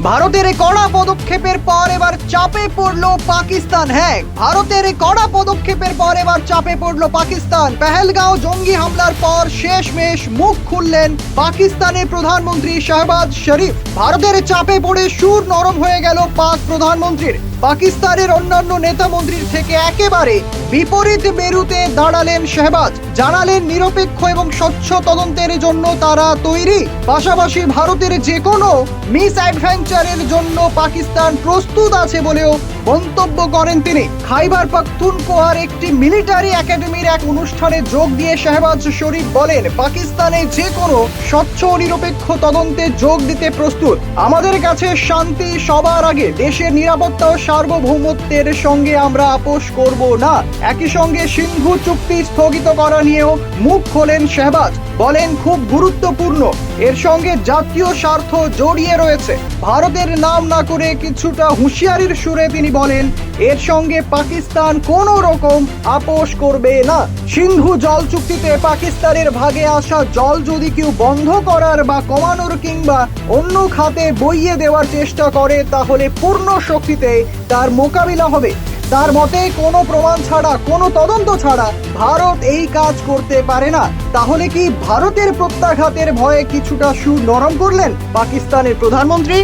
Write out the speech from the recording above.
ভারতের এই কড়া পদক্ষেপের পর এবার চাপে পড়লো পাকিস্তান। হ্যাঁ, ভারতের এই কড়া পদক্ষেপের পর এবার চাপে পড়লো পাকিস্তান। পেহেলগাঁও জঙ্গি হামলার পর শেষমেশ মুখ খুললেন পাকিস্তানের প্রধানমন্ত্রী শাহবাজ শরীফ। ভারতের চাপে পড়ে সুর নরম হয়ে গেল পাক প্রধানমন্ত্রীর। পাকিস্তানের অন্যান্য নেতা মন্ত্রীর থেকে একেবারে বিপরীত মেরুতে দাঁড়ালেন শাহবাজ। জানালেন নিরপেক্ষ এবং স্বচ্ছ তদন্তের জন্য তারা তৈরি। পাশাপাশি ভারতের যে কোনো মিস অ্যাডভেঞ্চারের জন্য পাকিস্তান প্রস্তুত আছে বলেও মন্তব্য করেন তিনি। খাইবার পাখতুনখোয়ার একটি মিলিটারি একাডেমির এক অনুষ্ঠানে যোগ দিয়ে শাহবাজ শরীফ বলেন, পাকিস্তানে যে কোনো স্বচ্ছ ও নিরপেক্ষ তদন্তে যোগ দিতে প্রস্তুত। আমাদের কাছে শান্তি সবার আগে, দেশের নিরাপত্তা ও সার্বভৌমত্বের সঙ্গে আমরা আপোষ করব না। একই সঙ্গে সিন্ধু চুক্তি স্থগিত করা নিয়েও মুখ খোলেন শাহবাজ। বলেন, খুব গুরুত্বপূর্ণ, এর সঙ্গে জাতীয় স্বার্থ জড়িয়ে রয়েছে। ভারতের নাম না করে কিছুটা হুঁশিয়ারির সুরে তিনি বলেন, এর সঙ্গে পাকিস্তান কোনো রকম আপোষ করবে না। সিন্ধু জল চুক্তিতে পাকিস্তানের ভাগে আসা জল যদি কেউ বন্ধ করার বা কমানোর কিংবা অন্য খাতে বইয়ে দেওয়ার চেষ্টা করে, তাহলে পূর্ণ শক্তিতে তার মোকাবিলা হবে। তার মতে কোনো প্রমাণ ছাড়া, কোনো তদন্ত ছাড়া ভারত এই কাজ করতে পারে না। তাহলে কি ভারতের প্রত্যাঘাতের ভয়ে কিছুটা সুর নরম করলেন পাকিস্তানের প্রধানমন্ত্রী?